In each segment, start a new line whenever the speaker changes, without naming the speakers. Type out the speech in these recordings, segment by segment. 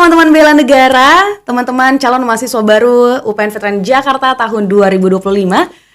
teman-teman bela negara, teman-teman calon mahasiswa baru UPN Veteran Jakarta tahun 2025.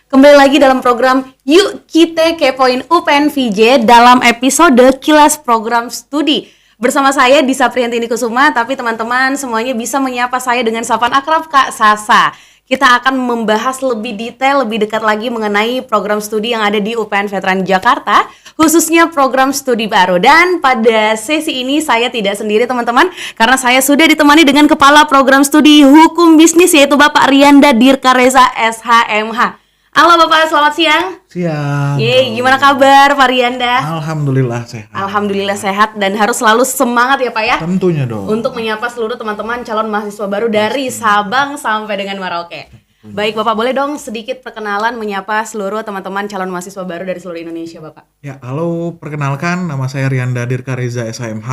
Kembali lagi dalam program Yuk Kita Kepoin UPN VJ dalam episode Kilas Program Studi. Bersama saya Disa Priantini Kusuma, tapi teman-teman semuanya bisa menyapa saya dengan sapaan akrab Kak Sasa. Kita akan membahas lebih detail, lebih dekat lagi mengenai program studi yang ada di UPN Veteran Jakarta, khususnya program studi baru. Dan pada sesi ini saya tidak sendiri teman-teman, karena saya sudah ditemani dengan Kepala Program Studi Hukum Bisnis, yaitu Bapak Rianda Dirkareza SHMH. Halo Bapak, selamat siang.
Siang.
Gimana kabar Pak Rianda?
Alhamdulillah sehat.
Alhamdulillah sehat dan harus selalu semangat ya Pak ya.
Tentunya dong.
Untuk menyapa seluruh teman-teman calon mahasiswa baru dari Sabang sampai dengan Merauke. Baik Bapak, boleh dong sedikit perkenalan menyapa seluruh teman-teman calon mahasiswa baru dari seluruh Indonesia Bapak.
Ya, halo, perkenalkan nama saya Rianda Dirkareza SHMH.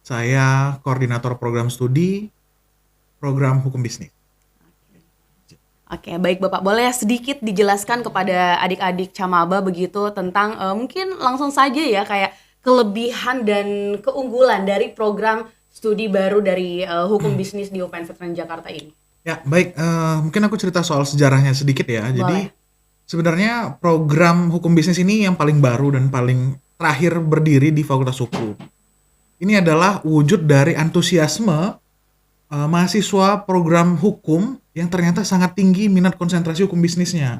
Saya koordinator program studi program hukum bisnis.
Oke, baik Bapak, boleh sedikit dijelaskan kepada adik-adik Camaba begitu tentang mungkin langsung saja ya kayak kelebihan dan keunggulan dari program studi baru dari hukum bisnis di UPN Veteran Jakarta ini.
Ya, baik, mungkin aku cerita soal sejarahnya sedikit ya.
Boleh.
Jadi sebenarnya program hukum bisnis ini yang paling baru dan paling terakhir berdiri di Fakultas Hukum. Ini adalah wujud dari antusiasme mahasiswa program hukum yang ternyata sangat tinggi minat konsentrasi hukum bisnisnya.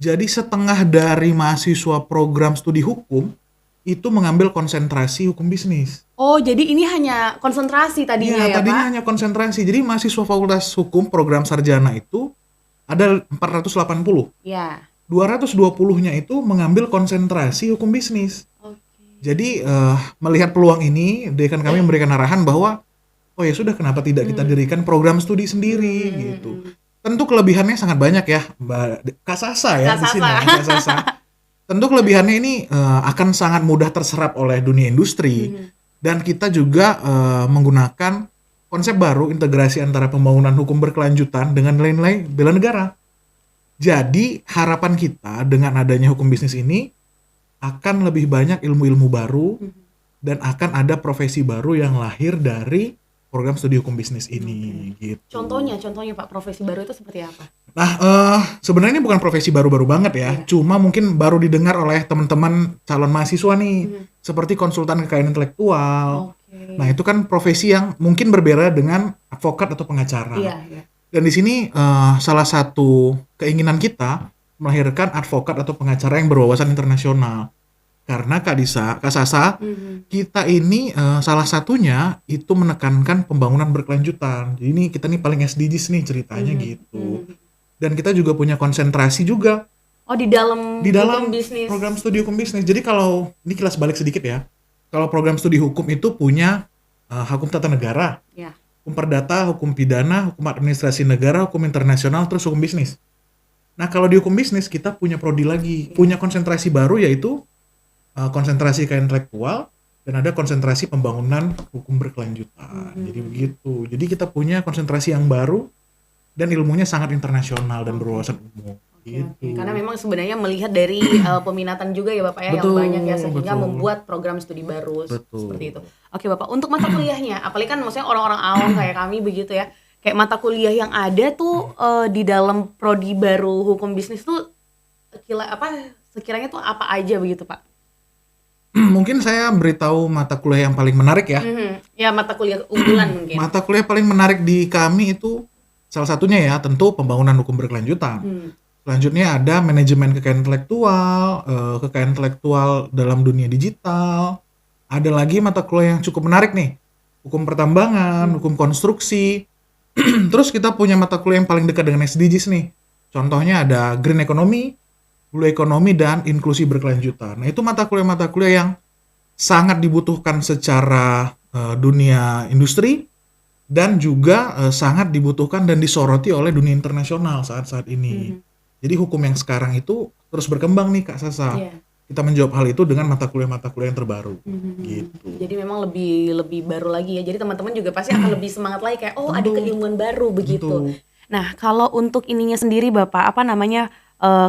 Jadi setengah dari mahasiswa program studi hukum itu mengambil konsentrasi hukum bisnis.
Oh, jadi ini hanya konsentrasi tadinya ya
tadinya
Pak?
hanya konsentrasi. Jadi mahasiswa Fakultas Hukum program sarjana itu ada 480.
Ya.
220-nya itu mengambil konsentrasi hukum bisnis. Jadi melihat peluang ini, dekan kami memberikan arahan bahwa oh ya sudah, kenapa tidak kita dirikan program studi sendiri gitu. Tentu kelebihannya sangat banyak ya, Mbak Kak Sasa ya di sini. Kak Sasa. Tentu kelebihannya ini akan sangat mudah terserap oleh dunia industri dan kita juga menggunakan konsep baru integrasi antara pembangunan hukum berkelanjutan dengan nilai-nilai bela negara. Jadi harapan kita dengan adanya hukum bisnis ini akan lebih banyak ilmu-ilmu baru dan akan ada profesi baru yang lahir dari program studi hukum bisnis ini gitu.
Contohnya Pak, profesi baru itu seperti apa?
Nah, sebenarnya ini bukan profesi baru-baru banget ya. Cuma mungkin baru didengar oleh teman-teman calon mahasiswa nih, seperti konsultan kekayaan intelektual. Nah, itu kan profesi yang mungkin berbeda dengan advokat atau pengacara. Dan di sini salah satu keinginan kita melahirkan advokat atau pengacara yang berwawasan internasional. Karena Kak Sasa, kita ini salah satunya itu menekankan pembangunan berkelanjutan. Jadi ini kita nih paling SDGs nih ceritanya gitu. Dan kita juga punya konsentrasi juga.
Oh, di dalam hukum bisnis.
Program studi hukum bisnis. Jadi kalau ini kilas balik sedikit ya. Kalau program studi hukum itu punya hukum tata negara, hukum perdata, hukum pidana, hukum administrasi negara, hukum internasional, terus hukum bisnis. Nah, kalau di hukum bisnis kita punya prodi lagi, punya konsentrasi baru yaitu konsentrasi ke intelektual dan ada konsentrasi pembangunan hukum berkelanjutan. Jadi begitu. Jadi kita punya konsentrasi yang baru dan ilmunya sangat internasional dan berwawasan umum. Gitu.
Karena memang sebenarnya melihat dari peminatan juga ya Bapak ya, yang banyak ya sehingga membuat program studi baru seperti itu. Oke Bapak, untuk mata kuliahnya, apalagi kan maksudnya orang-orang awam kayak kami begitu ya, kayak mata kuliah yang ada tuh di dalam prodi baru hukum bisnis tuh sekiranya tuh apa aja begitu Pak?
Mungkin saya beritahu mata kuliah yang paling menarik ya.
Ya, mata kuliah unggulan mungkin.
Mata kuliah paling menarik di kami itu salah satunya ya tentu pembangunan hukum berkelanjutan. Selanjutnya ada manajemen kekayaan intelektual dalam dunia digital. Ada lagi mata kuliah yang cukup menarik nih, hukum pertambangan, hukum konstruksi. Terus kita punya mata kuliah yang paling dekat dengan SDGs nih. Contohnya ada green economy, blue economy, dan inklusi berkelanjutan. Nah, itu mata kuliah yang sangat dibutuhkan secara dunia industri dan juga sangat dibutuhkan dan disoroti oleh dunia internasional saat-saat ini. Jadi hukum yang sekarang itu terus berkembang nih Kak Sasa. Kita menjawab hal itu dengan mata kuliah yang terbaru. Gitu.
Jadi memang lebih baru lagi ya. Jadi teman-teman juga pasti akan lebih semangat lagi kayak ada keilmuan baru begitu. Nah, kalau untuk ininya sendiri Bapak,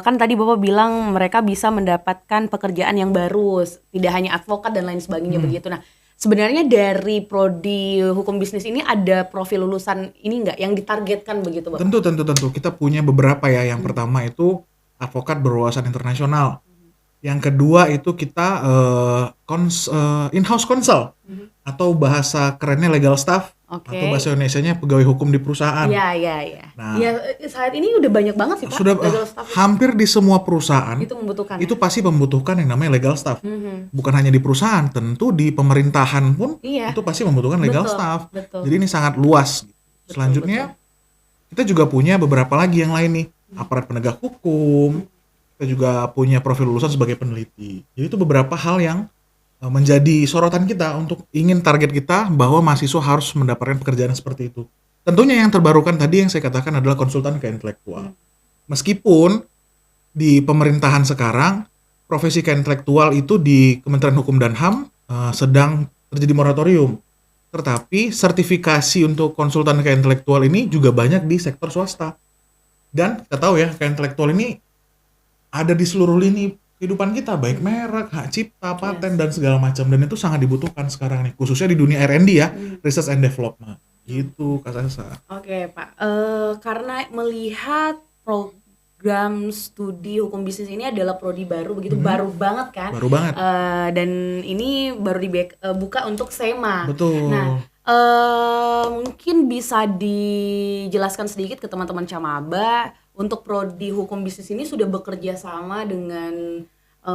kan tadi Bapak bilang mereka bisa mendapatkan pekerjaan yang baru, tidak hanya advokat dan lain sebagainya begitu. Nah, sebenarnya dari prodi hukum bisnis ini ada profil lulusan ini nggak yang ditargetkan begitu Bapak?
Tentu. Kita punya beberapa ya. Yang pertama itu advokat berwawasan internasional. Yang kedua itu kita in-house counsel atau bahasa kerennya legal staff
Oke.
atau bahasa Indonesianya pegawai hukum di perusahaan.
Iya.
Nah.
Ya saat ini udah banyak banget sih Pak
Sudah
legal staff
hampir di semua perusahaan
itu membutuhkan.
itu pasti membutuhkan yang namanya legal staff. Bukan hanya di perusahaan, tentu di pemerintahan pun
Iya.
itu pasti membutuhkan legal
Betul,
staff.
betul.
Jadi ini sangat luas. Selanjutnya kita juga punya beberapa lagi yang lain nih, aparat penegak hukum. Kita juga punya profil lulusan sebagai peneliti. Jadi itu beberapa hal yang menjadi sorotan kita untuk ingin target kita bahwa mahasiswa harus mendapatkan pekerjaan seperti itu. Tentunya yang terbarukan tadi yang saya katakan adalah konsultan keintelektual. Meskipun di pemerintahan sekarang profesi keintelektual itu di Kementerian Hukum dan HAM sedang terjadi moratorium. Tetapi sertifikasi untuk konsultan keintelektual ini juga banyak di sektor swasta. Dan kita tahu ya, keintelektual ini ada di seluruh lini kehidupan kita, baik merek, hak cipta, paten, dan segala macam. Dan itu sangat dibutuhkan sekarang nih, khususnya di dunia R&D ya, Research and Development. Gitu, Kak Sasa.
Oke Pak, karena melihat program studi hukum bisnis ini adalah prodi baru, begitu baru banget kan?
Baru banget.
Dan ini baru dibuka untuk SEMA.
Betul.
Nah, mungkin bisa dijelaskan sedikit ke teman-teman Camaba untuk prodi hukum bisnis ini sudah bekerja sama dengan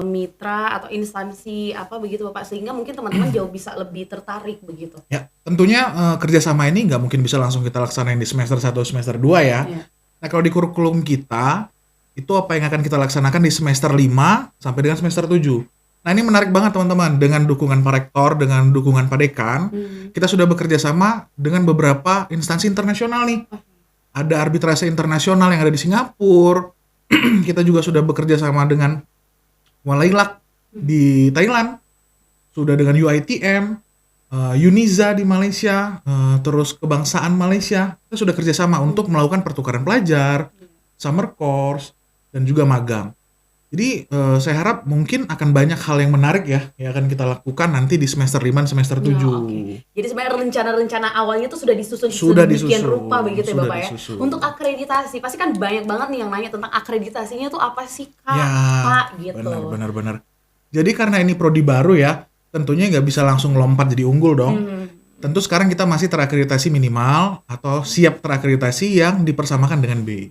mitra atau instansi apa begitu Bapak, sehingga mungkin teman-teman jauh bisa lebih tertarik begitu.
Ya, tentunya kerjasama ini nggak mungkin bisa langsung kita laksanain di semester 1, semester 2 ya.
Iya.
Nah, kalau di kurikulum kita, itu apa yang akan kita laksanakan di semester 5 sampai dengan semester 7. Nah, ini menarik banget teman-teman, dengan dukungan Pak Rektor, dengan dukungan Pak Dekan, kita sudah bekerja sama dengan beberapa instansi internasional nih. Ada arbitrase internasional yang ada di Singapura, kita juga sudah bekerja sama dengan Walailak di Thailand, sudah dengan UiTM, Uniza di Malaysia, terus Kebangsaan Malaysia, kita sudah kerjasama untuk melakukan pertukaran pelajar, summer course, dan juga magang. Jadi saya harap mungkin akan banyak hal yang menarik ya yang akan kita lakukan nanti di semester 5 dan semester 7.
Oke. Jadi sebenarnya rencana-rencana awalnya tuh sudah disusun
Sudah
sedemikian
disusun,
rupa begitu ya
sudah
Bapak ya.
disusun.
Untuk akreditasi, pasti kan banyak banget nih yang nanya tentang akreditasinya tuh apa sih Kak,
Ya,
Pak gitu.
benar. Jadi karena ini prodi baru ya, tentunya nggak bisa langsung lompat jadi unggul dong. Tentu sekarang kita masih terakreditasi minimal atau siap terakreditasi yang dipersamakan dengan B.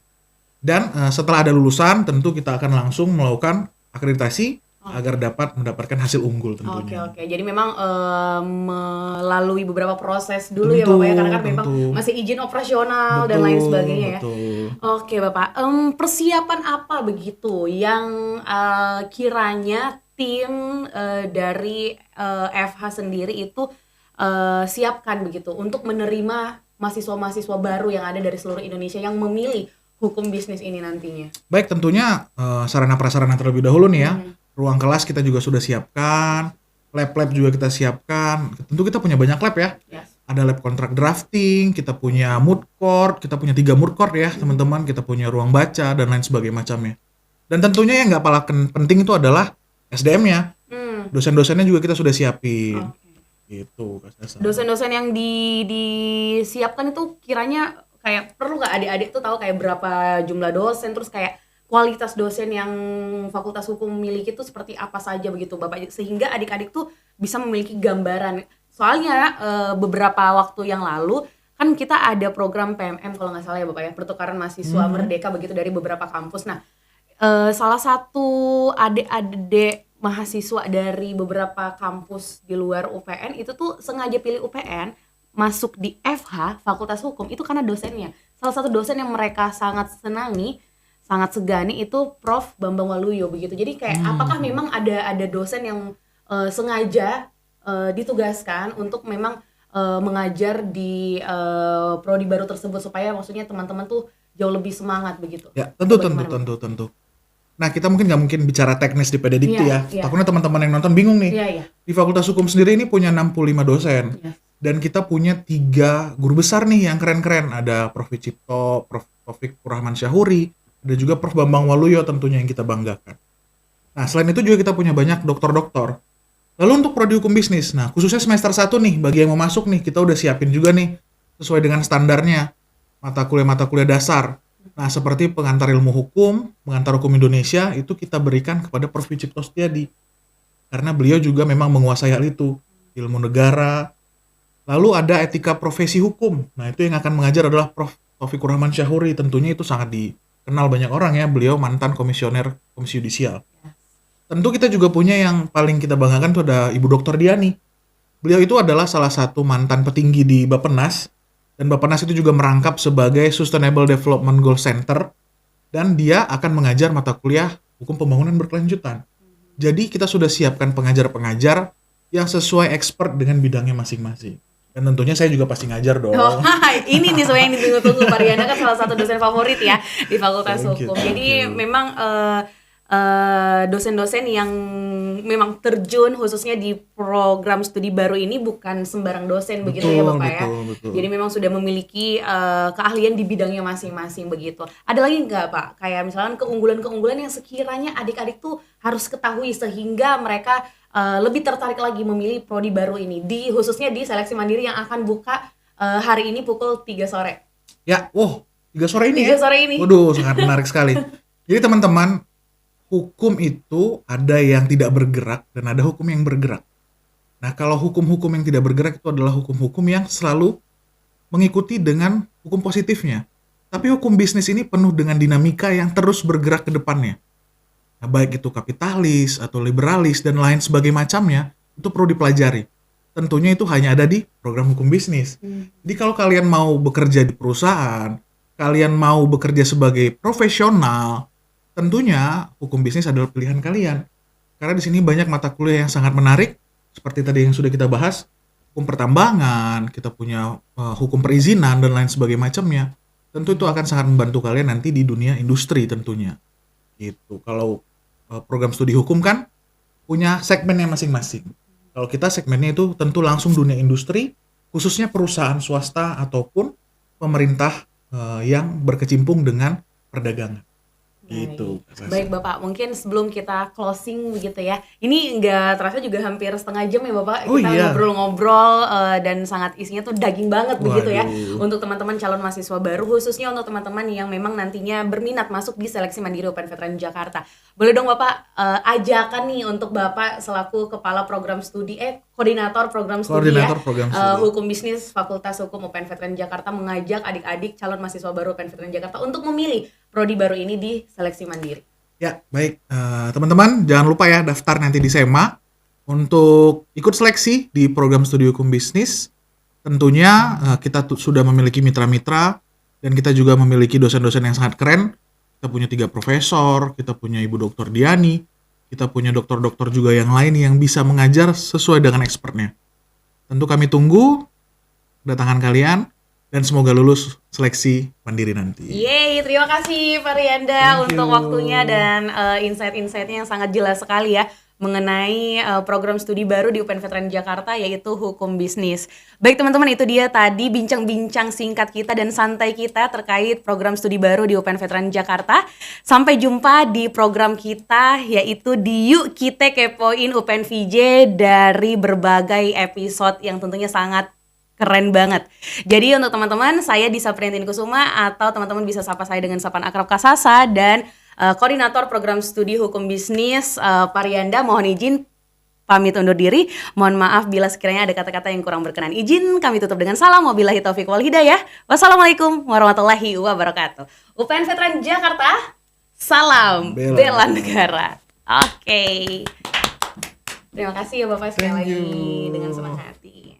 Dan setelah ada lulusan, tentu kita akan langsung melakukan akreditasi agar dapat mendapatkan hasil unggul tentunya.
Oke. Jadi memang melalui beberapa proses dulu ya
Tentu,
Bapak ya, karena kan memang
tentu.
masih izin operasional dan lain sebagainya ya.
Betul.
Oke Bapak, persiapan apa begitu yang kiranya tim dari FH sendiri itu siapkan begitu untuk menerima mahasiswa-mahasiswa baru yang ada dari seluruh Indonesia yang memilih hukum bisnis ini nantinya?
Baik, tentunya sarana prasarana terlebih dahulu nih ya. Ruang kelas kita juga sudah siapkan, lab-lab juga kita siapkan. Tentu kita punya banyak lab ya.
Yes.
Ada lab kontrak drafting, kita punya moot court, kita punya 3 moot court ya teman-teman, kita punya ruang baca dan lain sebagainya macamnya. Dan tentunya yang nggak kalah penting itu adalah SDM-nya. Dosen-dosennya juga kita sudah siapin. Gitu, Kak Sasa.
Dosen-dosen yang disiapkan itu kiranya kayak perlu nggak adik-adik tuh tahu kayak berapa jumlah dosen, terus kayak kualitas dosen yang Fakultas Hukum miliki itu seperti apa saja begitu Bapak, sehingga adik-adik tuh bisa memiliki gambaran. Soalnya beberapa waktu yang lalu kan kita ada program PMM kalau nggak salah ya Bapak ya, pertukaran mahasiswa merdeka begitu dari beberapa kampus. Nah, salah satu adik-adik mahasiswa dari beberapa kampus di luar UPN itu tuh sengaja pilih UPN masuk di FH Fakultas Hukum itu karena dosennya. Salah satu dosen yang mereka sangat senangi, sangat segani itu Prof Bambang Waluyo begitu. Jadi kayak apakah memang ada dosen yang sengaja ditugaskan untuk memang mengajar di prodi baru tersebut supaya maksudnya teman-teman tuh jauh lebih semangat begitu.
Ya, tentu. Nah, kita mungkin nggak mungkin bicara teknis di PD Dikti ya.
Iya.
Takutnya teman-teman yang nonton bingung nih.
Iya.
Di Fakultas Hukum sendiri ini punya 65 dosen.
Iya.
Dan kita punya 3 guru besar nih yang keren-keren. Ada Prof. Cipto, Prof. Taufik Rahman Syahuri, ada juga Prof. Bambang Waluyo tentunya yang kita banggakan. Nah, selain itu juga kita punya banyak doktor-doktor. Lalu untuk prodi hukum bisnis, nah khususnya semester 1 nih, bagi yang mau masuk nih, kita udah siapin juga nih, sesuai dengan standarnya, mata kuliah dasar. Nah, seperti pengantar ilmu hukum, pengantar hukum Indonesia, itu kita berikan kepada Prof. Cipto Setiadi. Karena beliau juga memang menguasai hal itu, ilmu negara. Lalu ada etika profesi hukum. Nah, itu yang akan mengajar adalah Prof. Taufikur Rahman Syahuri. Tentunya itu sangat dikenal banyak orang ya, beliau mantan komisioner Komisi Yudisial. Tentu kita juga punya yang paling kita banggakan itu ada Ibu Dr. Diani. Beliau itu adalah salah satu mantan petinggi di Bappenas, dan Bappenas itu juga merangkap sebagai Sustainable Development Goal Center, dan dia akan mengajar mata kuliah hukum pembangunan berkelanjutan. Jadi kita sudah siapkan pengajar-pengajar yang sesuai expert dengan bidangnya masing-masing. Dan tentunya saya juga pasti ngajar dong.
Oh, ini nih sebenarnya yang ditunggu-tunggu. Pak Riana kan salah satu dosen favorit ya di Fakultas Hukum. Jadi memang dosen-dosen yang memang terjun khususnya di program studi baru ini bukan sembarang dosen, begitu ya Bapak ya. Betul. Jadi memang sudah memiliki keahlian di bidangnya masing-masing begitu. Ada lagi nggak Pak? Kayak misalkan keunggulan-keunggulan yang sekiranya adik-adik tuh harus ketahui sehingga mereka lebih tertarik lagi memilih prodi baru ini, khususnya di seleksi mandiri yang akan buka hari ini pukul 3 sore.
Ya, 3 sore ini
3 sore ini.
Waduh, sangat menarik sekali. Jadi teman-teman, hukum itu ada yang tidak bergerak dan ada hukum yang bergerak. Nah, kalau hukum-hukum yang tidak bergerak itu adalah hukum-hukum yang selalu mengikuti dengan hukum positifnya. Tapi hukum bisnis ini penuh dengan dinamika yang terus bergerak ke depannya. Nah, baik itu kapitalis atau liberalis dan lain sebagai macamnya, itu perlu dipelajari. Tentunya itu hanya ada di program hukum bisnis. Jadi kalau kalian mau bekerja di perusahaan, kalian mau bekerja sebagai profesional, tentunya hukum bisnis adalah pilihan kalian. Karena di sini banyak mata kuliah yang sangat menarik, seperti tadi yang sudah kita bahas, hukum pertambangan, kita punya hukum perizinan dan lain sebagainya macamnya. Tentu itu akan sangat membantu kalian nanti di dunia industri tentunya. Gitu. Kalau program studi hukum kan punya segmennya masing-masing. Kalau kita segmennya itu tentu langsung dunia industri, khususnya perusahaan swasta ataupun pemerintah yang berkecimpung dengan perdagangan. Gitu.
Baik Bapak, mungkin sebelum kita closing begitu ya, ini nggak terasa juga hampir setengah jam ya Bapak, kita ngobrol-ngobrol dan sangat isinya tuh daging banget. Begitu ya, untuk teman-teman calon mahasiswa baru, khususnya untuk teman-teman yang memang nantinya berminat masuk di seleksi mandiri UPN Veteran Jakarta. Boleh dong Bapak ajakan nih untuk Bapak selaku kepala program studi, koordinator program studi hukum bisnis Fakultas Hukum UPN Veteran Jakarta, mengajak adik-adik calon mahasiswa baru UPN Veteran Jakarta untuk memilih prodi baru ini di seleksi mandiri. Ya, baik. Teman-teman, jangan lupa ya daftar nanti di SEMA untuk ikut seleksi di program studi hukum bisnis. Tentunya kita sudah memiliki mitra-mitra dan kita juga memiliki dosen-dosen yang sangat keren. Kita punya 3 profesor, kita punya Ibu Dr. Diani, kita punya dokter-dokter juga yang lain yang bisa mengajar sesuai dengan expertnya. Tentu kami tunggu kedatangan kalian dan semoga lulus seleksi mandiri nanti. Yeay, terima kasih Pak Rianda untuk waktunya dan insight-insightnya yang sangat jelas sekali ya mengenai program studi baru di UPN Veteran Jakarta, yaitu hukum bisnis. Baik teman-teman, itu dia tadi bincang-bincang singkat kita dan santai kita terkait program studi baru di UPN Veteran Jakarta. Sampai jumpa di program kita, yaitu di Yuk Kita Kepoin UPN VJ, dari berbagai episode yang tentunya sangat keren banget. Jadi untuk teman-teman, saya Disa Priyantin Kusuma, atau teman-teman bisa sapa saya dengan sapaan akrab Kasasa, dan koordinator program studi hukum bisnis Pak Rianda, mohon izin pamit undur diri. Mohon maaf bila sekiranya ada kata-kata yang kurang berkenan. Izin kami tutup dengan salam, wabillahi taufiq wal hidayah. Wassalamualaikum warahmatullahi wabarakatuh. UPN Veteran Jakarta, salam bela negara. Oke. Terima kasih ya Bapak sekali lagi dengan senang hati.